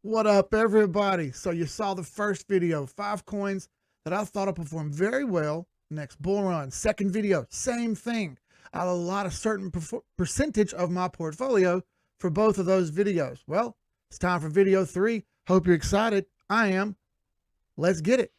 What up, everybody? So you saw the first video, 5 coins that I thought will perform very well next bull run. Second video, same thing. I have a lot of certain percentage of my portfolio for both of those videos. Well, it's time for video 3. Hope you're excited. I am. Let's get it.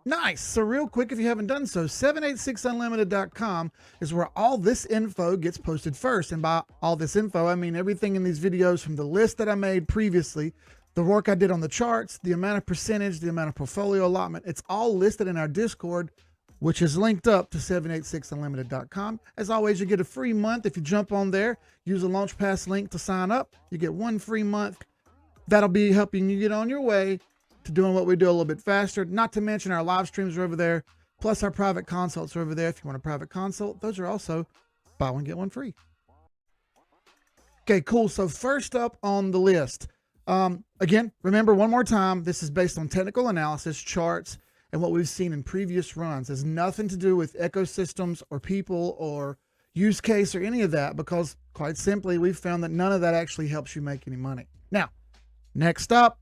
Nice. So real quick, if you haven't done so, 786unlimited.com is where all this info gets posted first. And by all this info, I mean everything in these videos from the list that I made previously, the work I did on the charts, the amount of percentage, the amount of portfolio allotment. It's all listed in our Discord, which is linked up to 786unlimited.com. As always, you get a free month. If you jump on there, use the LaunchPass link to sign up. You get 1 free month. That'll be helping you get on your way to doing what we do a little bit faster. Not to mention our live streams are over there, plus our private consults are over there. If you want a private consult, those are also buy one, get one free. Okay, cool. So first up on the list, again, remember one more time, this is based on technical analysis, charts, and what we've seen in previous runs. It has nothing to do with ecosystems or people or use case or any of that, because quite simply, we've found that none of that actually helps you make any money. Now, next up,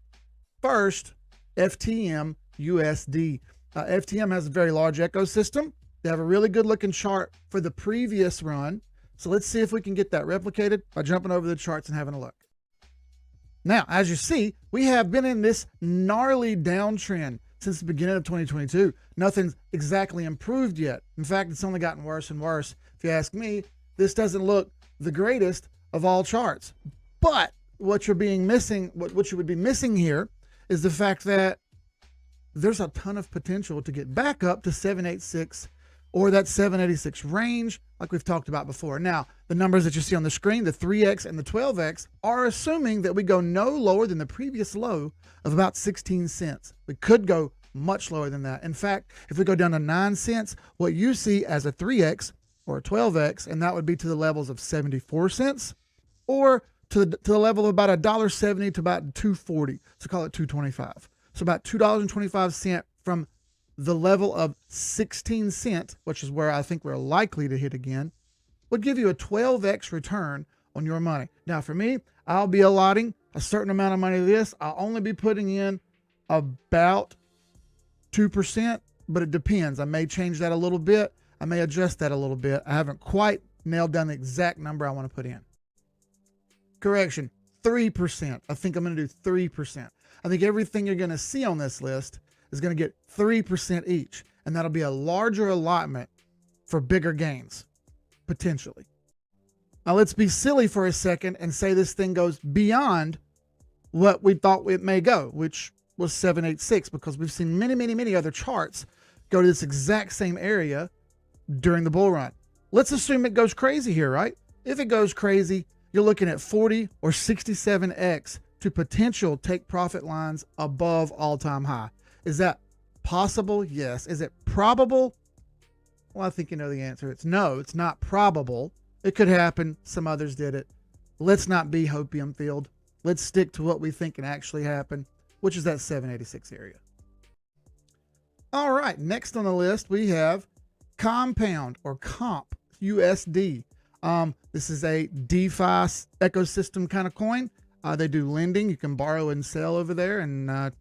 first, FTM USD. FTM has a very large ecosystem. They have a really good looking chart for the previous run. So let's see if we can get that replicated by jumping over the charts and having a look. Now, as you see, we have been in this gnarly downtrend since the beginning of 2022. Nothing's exactly improved yet. In fact, it's only gotten worse and worse. If you ask me, this doesn't look the greatest of all charts. But what you're being missing, what you would be missing here is the fact that there's a ton of potential to get back up to 786 or that 786 range like we've talked about before. Now, the numbers that you see on the screen, the 3X and the 12X, are assuming that we go no lower than the previous low of about 16 cents. We could go much lower than that. In fact, if we go down to 9 cents, what you see as a 3X or a 12X, and that would be to the levels of 74 cents or to the level of about $1.70 to about $2.40. So call it $2.25. So about $2.25 from the level of 16 cents, which is where I think we're likely to hit again, would give you a 12X return on your money. Now for me, I'll be allotting a certain amount of money to this. I'll only be putting in about 2%, but it depends. I may change that a little bit. I may adjust that a little bit. I haven't quite nailed down the exact number I want to put in. Correction, 3%. I think I'm going to do 3%. I think everything you're going to see on this list is going to get 3% each, and that'll be a larger allotment for bigger gains, potentially. Now let's be silly for a second and say this thing goes beyond what we thought it may go, which was 786, because we've seen many other charts go to this exact same area during the bull run. Let's assume it goes crazy here, right? If it goes crazy, you're looking at 40 or 67X to potential take profit lines above all-time high. Is that possible? Yes. Is it probable? Well, I think you know the answer. It's no, it's not probable. It could happen. Some others did it. Let's not be hopium filled. Let's stick to what we think can actually happen, which is that 786 area. All right, next on the list, we have Compound or Comp USD. This is a DeFi ecosystem kind of coin. They do lending. You can borrow and sell over there and,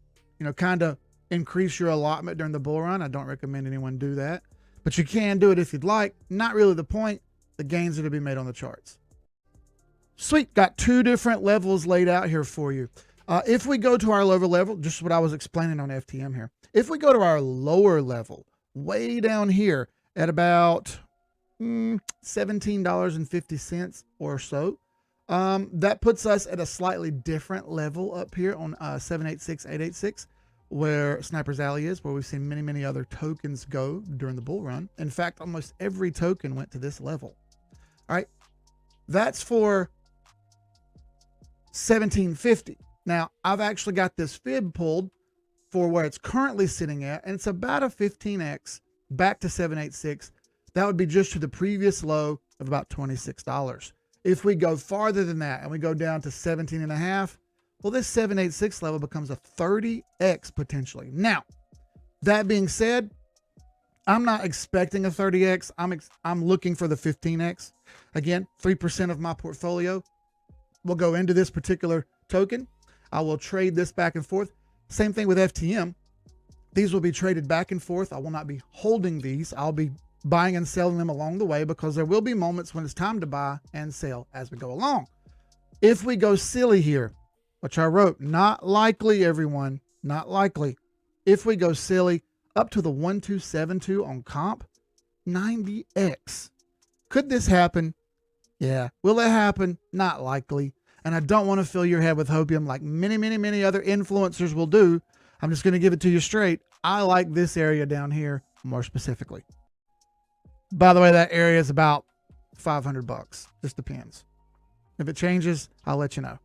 kind of increase your allotment during the bull run. I don't recommend anyone do that, but you can do it if you'd like. Not really the point. The gains are to be made on the charts. Sweet. Got 2 different levels laid out here for you. If we go to our lower level, just what I was explaining on FTM here. If we go to our lower level, way down here at about $17.50 or so, that puts us at a slightly different level up here on 786, 886. where Sniper's Alley is, where we've seen many, many other tokens go during the bull run. In fact, almost every token went to this level. All right. That's for 1750. Now, I've actually got this fib pulled for where it's currently sitting at, and it's about a 15x back to 786. That would be just to the previous low of about $26. If we go farther than that and we go down to 17 and a half, well, this 786 level becomes a 30x potentially. Now, that being said, I'm not expecting a 30x. I'm looking for the 15x. Again, 3% of my portfolio will go into this particular token. I will trade this back and forth. Same thing with FTM. These will be traded back and forth. I will not be holding these. I'll be buying and selling them along the way, because there will be moments when it's time to buy and sell as we go along. If we go silly here, which I wrote, not likely, everyone, not likely. If we go silly up to the 1272 on comp, 90x. Could this happen? Yeah. Will it happen? Not likely. And I don't want to fill your head with hopium like many, many, many other influencers will do. I'm just going to give it to you straight. I like this area down here more specifically. By the way, that area is about $500. Just depends. If it changes, I'll let you know.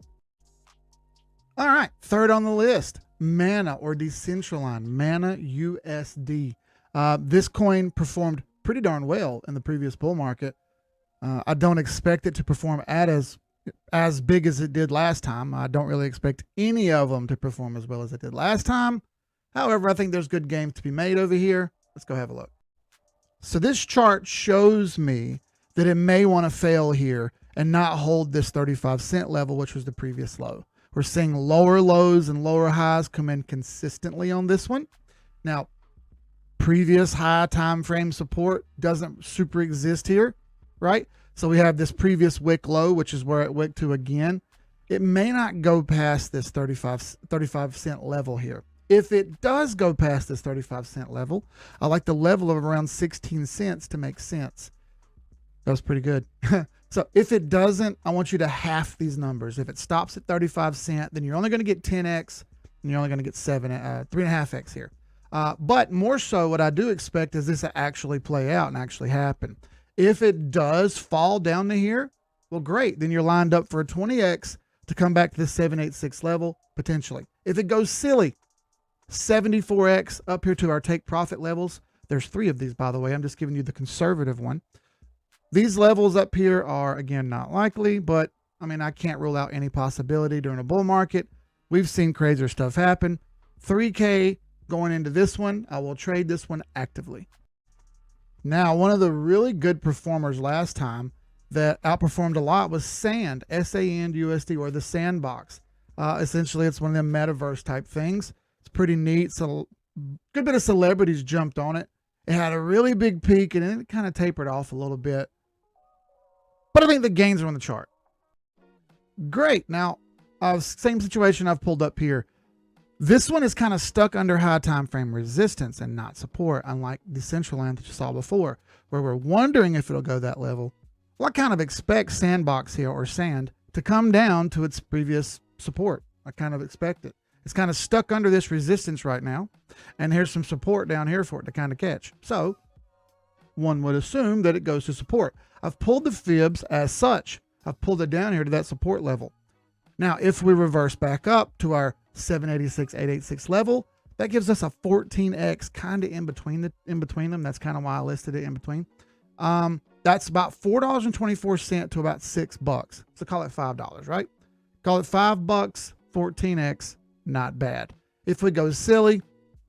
All right, third on the list, Mana or Decentraland, Mana USD. This coin performed pretty darn well in the previous bull market. I don't expect it to perform as big as it did last time. I don't really expect any of them to perform as well as it did last time. However, I think there's good game to be made over here. Let's go have a look. So this chart shows me that it may want to fail here and not hold this 35-cent level, which was the previous low. We're seeing lower lows and lower highs come in consistently on this one. Now, previous high time frame support doesn't super exist here, right? So we have this previous wick low, which is where it wicked to again. It may not go past this 35-cent level here. If it does go past this 35-cent level, I like the level of around 16 cents to make sense. That was pretty good. So if it doesn't, I want you to half these numbers. If it stops at 35 cents, then you're only going to get 10x, and you're only going to get 3.5x here. But more so, what I do expect is this to actually play out and actually happen. If it does fall down to here, well, great. Then you're lined up for a 20x to come back to the 786 level, potentially. If it goes silly, 74x up here to our take profit levels. There's 3 of these, by the way. I'm just giving you the conservative one. These levels up here are, again, not likely, but I mean, I can't rule out any possibility during a bull market. We've seen crazier stuff happen. 3K going into this one. I will trade this one actively. Now, one of the really good performers last time that outperformed a lot was SAND, SAND-USD, or the Sandbox. Essentially, it's one of them metaverse type things. It's pretty neat. So a good bit of celebrities jumped on it. It had a really big peak, and then it kind of tapered off a little bit. But I think the gains are on the chart. Great. Now, same situation I've pulled up here. This one is kind of stuck under high time frame resistance and not support, unlike Decentraland that you saw before, where we're wondering if it'll go that level. Well, I kind of expect Sandbox here, or Sand, to come down to its previous support. I kind of expect it. It's kind of stuck under this resistance right now, and here's some support down here for it to kind of catch. So one would assume that it goes to support. I've pulled the fibs as such. I've pulled it down here to that support level. Now, if we reverse back up to our 786, 886 level, that gives us a 14x kind of in between them. That's kind of why I listed it in between. That's about $4.24 to about $6. So call it $5, right? Call it $5, 14x, not bad. If we go silly,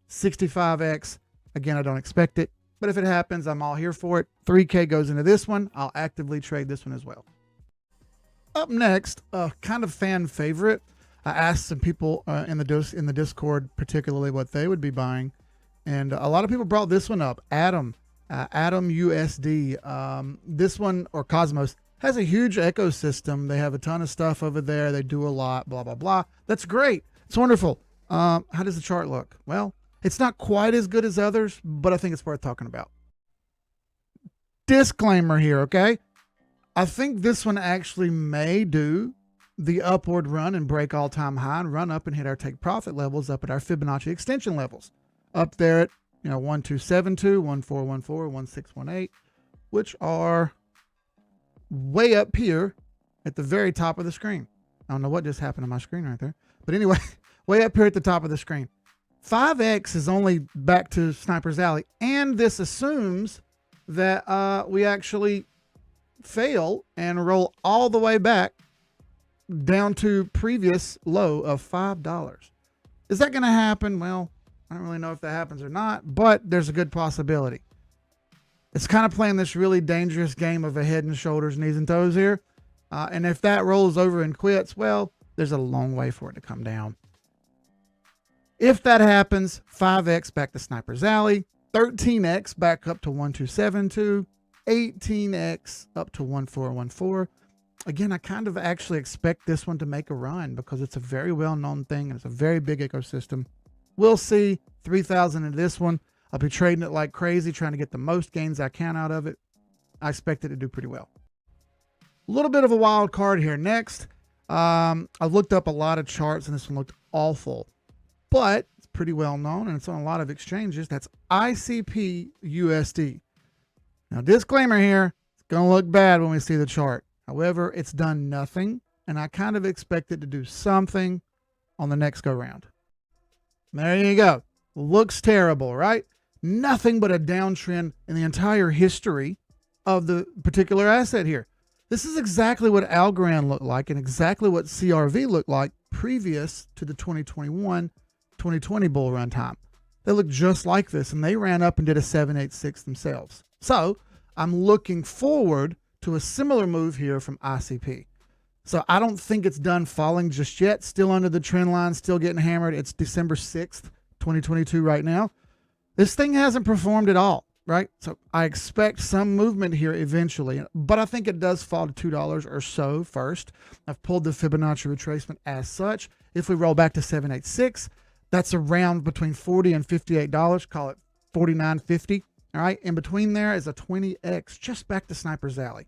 65x. Again, I don't expect it, but if it happens, I'm all here for it. 3K goes into this one. I'll actively trade this one as well. Up next, a kind of fan favorite. I asked some people in the Discord particularly what they would be buying, and a lot of people brought this one up. Atom USD. This one, or Cosmos, has a huge ecosystem. They have a ton of stuff over there. They do a lot, blah, blah, blah. That's great. It's wonderful. How does the chart look? Well, it's not quite as good as others, but I think it's worth talking about. Disclaimer here, okay? I think this one actually may do the upward run and break all-time high and run up and hit our take profit levels up at our Fibonacci extension levels. Up there at 1272, 1414, 1618, which are way up here at the very top of the screen. I don't know what just happened to my screen right there. But anyway, way up here at the top of the screen. 5X is only back to Sniper's Alley. And this assumes that we actually fail and roll all the way back down to previous low of $5. Is that going to happen? Well, I don't really know if that happens or not, but there's a good possibility. It's kind of playing this really dangerous game of a head and shoulders, knees and toes here. And if that rolls over and quits, well, there's a long way for it to come down. If that happens, 5X back to Sniper's Alley, 13X back up to 1272, 18X up to 1414. Again, I kind of actually expect this one to make a run because it's a very well-known thing and it's a very big ecosystem. We'll see. 3,000 in this one. I'll be trading it like crazy, trying to get the most gains I can out of it. I expect it to do pretty well. A little bit of a wild card here next. I've looked up a lot of charts and this one looked awful, but it's pretty well known and it's on a lot of exchanges. That's ICP USD. Now, disclaimer here, it's going to look bad when we see the chart. However, it's done nothing, and I kind of expect it to do something on the next go round. There you go. Looks terrible, right? Nothing but a downtrend in the entire history of the particular asset here. This is exactly what algorand looked like and exactly what CRV looked like previous to the 2021-2020 bull run time. They looked just like this, and they ran up and did a 786 themselves. So I'm looking forward to a similar move here from ICP. So I don't think it's done falling just yet. Still under the trend line, still getting hammered. It's December 6th, 2022 right now. This thing hasn't performed at all, right? So I expect some movement here eventually, but I think it does fall to $2 or so first. I've pulled the Fibonacci retracement as such. If we roll back to 786, that's around between $40 and $58. Call it $49.50. All right. In between there is a 20X just back to Sniper's Alley.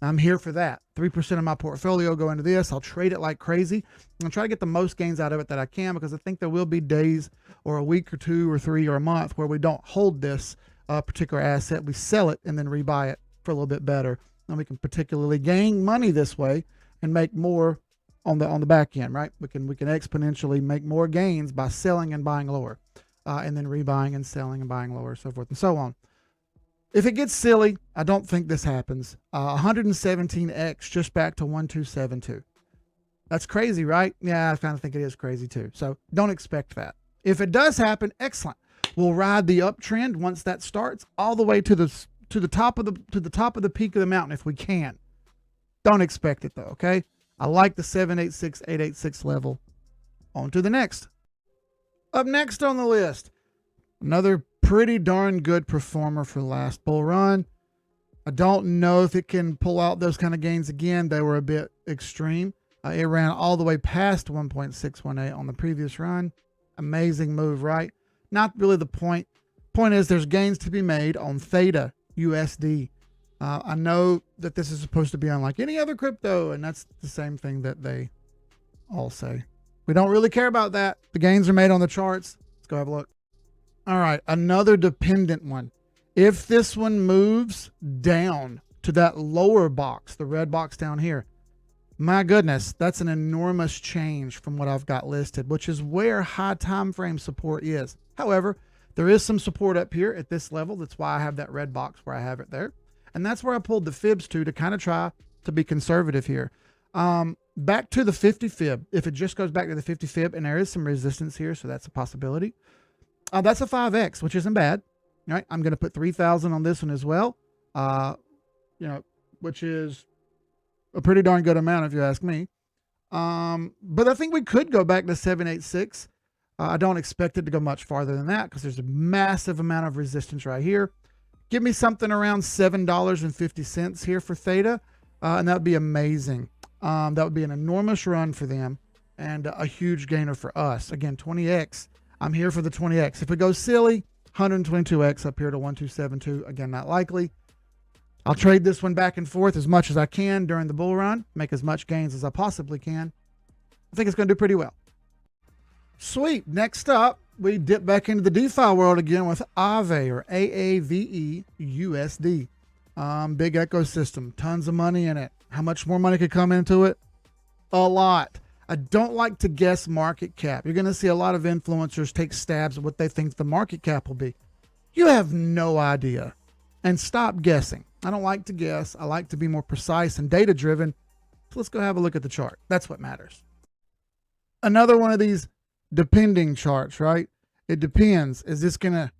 I'm here for that. 3% of my portfolio go into this. I'll trade it like crazy. I'll try to get the most gains out of it that I can because I think there will be days or a week or two or three or a month where we don't hold this particular asset. We sell it and then rebuy it for a little bit better. And we can particularly gain money this way and make more on the back end, right? We can exponentially make more gains by selling and buying lower and then rebuying and selling and buying lower, so forth and so on. If it gets silly, I don't think this happens. 117X just back to 1272. That's crazy, right? Yeah, I kind of think it is crazy too. So don't expect that. If it does happen, excellent. We'll ride the uptrend once that starts all the way to the top of the peak of the mountain if we can. Don't expect it though, okay? I like the 786, 886 level. On to the next. Up next on the list, another pretty darn good performer for last bull run. I don't know if it can pull out those kind of gains again. They were a bit extreme. It ran all the way past 1.618 on the previous run. Amazing move, right? Not really the point. Point is there's gains to be made on Theta USD. I know that this is supposed to be unlike any other crypto, and that's the same thing that they all say. We don't really care about that. The gains are made on the charts. Let's go have a look. All right, another dependent one. If this one moves down to that lower box, the red box down here, my goodness, that's an enormous change from what I've got listed, which is where high time frame support is. However, there is some support up here at this level. That's why I have that red box where I have it there. And that's where I pulled the fibs to kind of try to be conservative here. Back to the 50 fib. If it just goes back to the 50 fib, and there is some resistance here, so that's a possibility. That's a 5X, which isn't bad. All right, I'm going to put 3,000 on this one as well, which is a pretty darn good amount if you ask me. But I think we could go back to 786. I don't expect it to go much farther than that because there's a massive amount of resistance right here. Give me something around $7.50 here for Theta, and that would be amazing. That would be an enormous run for them and a huge gainer for us. Again, 20X. I'm here for the 20X. If it goes silly, 122X up here to 1272. Again, not likely. I'll trade this one back and forth as much as I can during the bull run, make as much gains as I possibly can. I think it's going to do pretty well. Sweet. Next up, we dip back into the DeFi world again with AAVE or AAVE USD. Big ecosystem, tons of money in it. How much more money could come into it? A lot. I don't like to guess market cap. You're going to see a lot of influencers take stabs at what they think the market cap will be. You have no idea. And stop guessing. I don't like to guess. I like to be more precise and data driven. So let's go have a look at the chart. That's what matters. Another one of these depending charts, right? It depends. Is this going to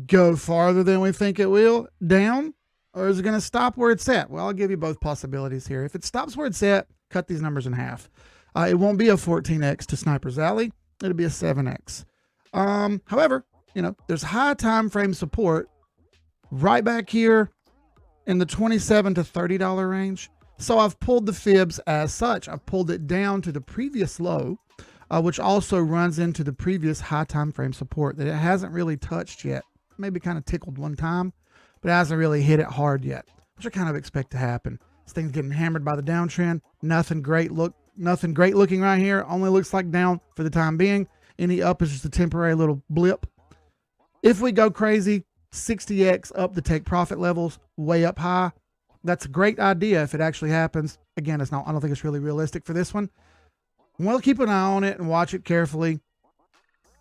go farther than we think it will, down? Or is it going to stop where it's at? Well, I'll give you both possibilities here. If it stops where it's at, cut these numbers in half. It won't be a 14x to Sniper's Alley. It'll be a 7x. However, there's high time frame support right back here in the $27 to $30 range. So I've pulled the fibs as such. I've pulled it down to the previous low, which also runs into the previous high time frame support that it hasn't really touched yet. Maybe kind of tickled one time, but it hasn't really hit it hard yet, which I kind of expect to happen. This thing's getting hammered by the downtrend. Nothing great looking right here. Only looks like down for the time being. Any up is just a temporary little blip. If we go crazy, 60x up to take profit levels way up high. That's a great idea if it actually happens. Again, I don't think it's really realistic for this one. We'll keep an eye on it and watch it carefully.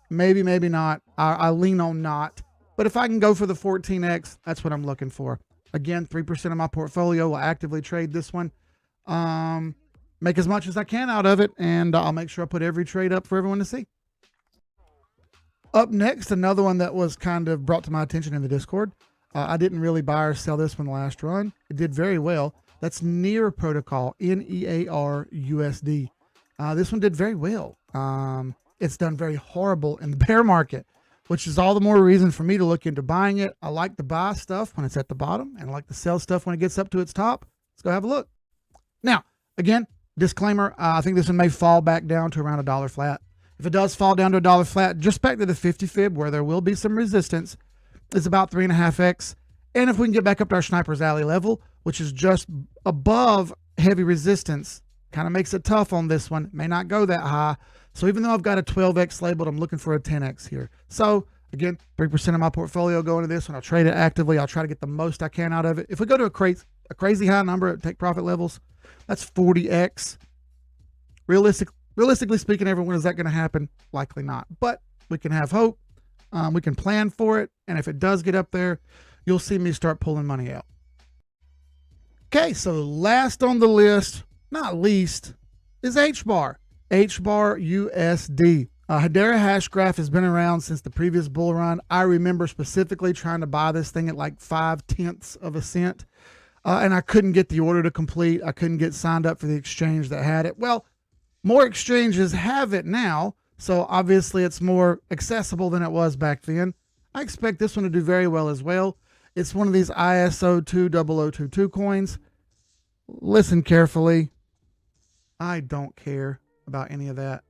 Maybe not. I lean on not. But if I can go for the 14x, that's what I'm looking for. Again, 3% of my portfolio will actively trade this one. Make as much as I can out of it, and I'll make sure I put every trade up for everyone to see. Up next, another one that was kind of brought to my attention in the Discord. I didn't really buy or sell this one last run. It did very well. That's NEAR Protocol, NEAR USD. This one did very well. It's done very horrible in the bear market, which is all the more reason for me to look into buying it. I like to buy stuff when it's at the bottom, and I like to sell stuff when it gets up to its top. Let's go have a look. Now, again, disclaimer, I think this one may fall back down to around $1 flat. If it does fall down to $1 flat, just back to the 50 fib where there will be some resistance, it's about 3.5x. And if we can get back up to our Sniper's Alley level, which is just above heavy resistance, kind of makes it tough on this one. May not go that high. So even though I've got a 12x labeled, I'm looking for a 10x here. So again, 3% of my portfolio going to this one. I'll trade it actively. I'll try to get the most I can out of it. If we go to a crazy high number at take profit levels, that's 40x. Realistically speaking, everyone, is that going to happen? Likely not. But we can have hope. We can plan for it. And if it does get up there, you'll see me start pulling money out. Okay, so last on the list, not least, is HBAR. HBAR USD. Hedera hash graph has been around since the previous bull run. I remember specifically trying to buy this thing at like 0.5 of a cent. And I couldn't get the order to complete. I couldn't get signed up for the exchange that had it. Well, more exchanges have it now, so obviously it's more accessible than it was back then. I expect this one to do very well as well. It's one of these ISO 20022 coins. Listen carefully. I don't care about any of that.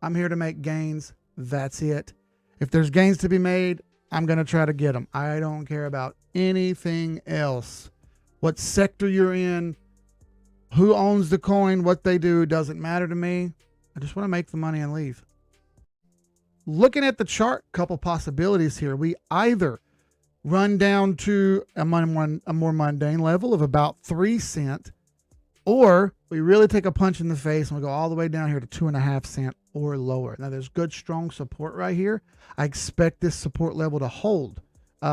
I'm here to make gains. That's it. If there's gains to be made, I'm going to try to get them. I don't care about anything else. What sector you're in, who owns the coin, what they do, doesn't matter to me. I just want to make the money and leave. Looking at the chart, couple possibilities here. We either run down to a more mundane level of about 3 cents, or we really take a punch in the face and we go all the way down here to 2.5 cents or lower. Now there's good, strong support right here. I expect this support level to hold.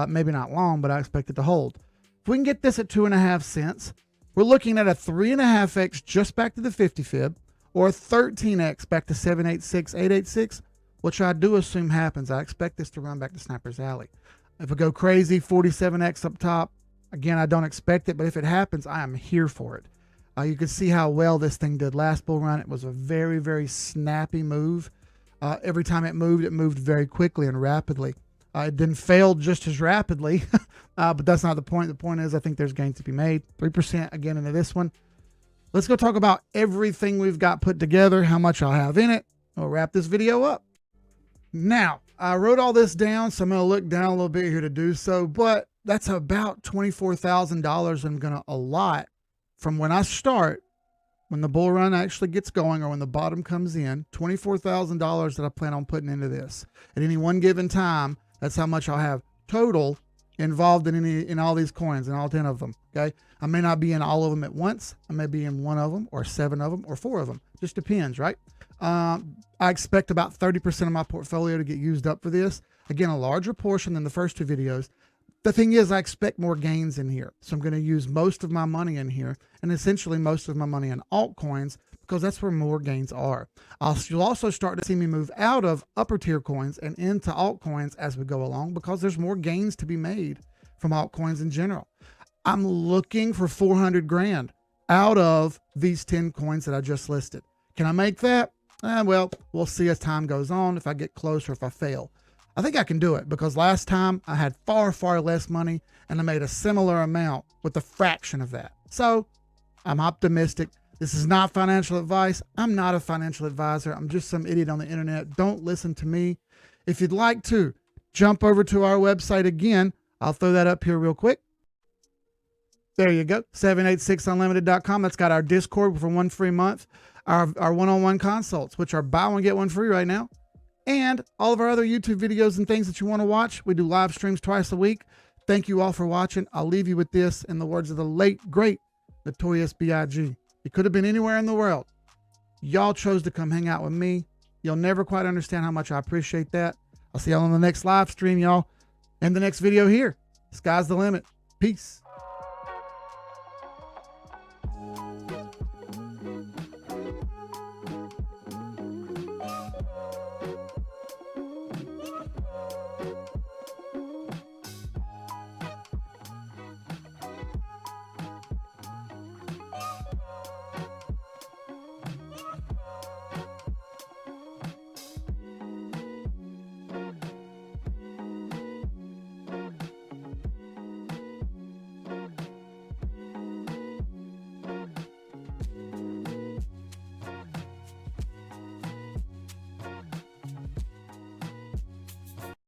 Maybe not long, but I expect it to hold. If we can get this at 2.5 cents, we're looking at a 3.5x just back to the 50 fib, or a 13x back to 786, which I do assume happens. I expect this to run back to Sniper's Alley. If it go crazy, 47x up top, again, I don't expect it, but if it happens, I am here for it. You can see how well this thing did last bull run. It was a very, very snappy move. Every time it moved very quickly and rapidly. It didn't fail just as rapidly, but that's not the point. The point is I think there's gains to be made. 3% again into this one. Let's go talk about everything we've got put together, how much I'll have in it. We'll wrap this video up. Now, I wrote all this down, so I'm going to look down a little bit here to do so, but that's about $24,000 I'm going to allot from when I start, when the bull run actually gets going or when the bottom comes in, $24,000 that I plan on putting into this. At any one given time, that's how much I'll have total involved in all these coins and all 10 of them. Okay. I may not be in all of them at once. I may be in one of them or 7 of them or 4 of them. Just depends, right? I expect about 30% of my portfolio to get used up for this. Again, a larger portion than the first 2 videos. The thing is, I expect more gains in here. So I'm going to use most of my money in here and essentially most of my money in altcoins because that's where more gains are. You'll also start to see me move out of upper tier coins and into altcoins as we go along because there's more gains to be made from altcoins in general. I'm looking for 400 grand out of these 10 coins that I just listed. Can I make that? Well, we'll see as time goes on, if I get close or if I fail. I think I can do it because last time I had far, far less money and I made a similar amount with a fraction of that. So I'm optimistic. This is not financial advice. I'm not a financial advisor. I'm just some idiot on the internet. Don't listen to me. If you'd like to, jump over to our website again. I'll throw that up here real quick. There you go, 786unlimited.com. That's got our Discord for 1 free month, our one-on-one consults, which are buy one, get one free right now, and all of our other YouTube videos and things that you want to watch. We do live streams twice a week. Thank you all for watching. I'll leave you with this in the words of the late, great Notorious B.I.G. It could have been anywhere in the world. Y'all chose to come hang out with me. You'll never quite understand how much I appreciate that. I'll see y'all on the next live stream, y'all, and the next video here. Sky's the limit. Peace.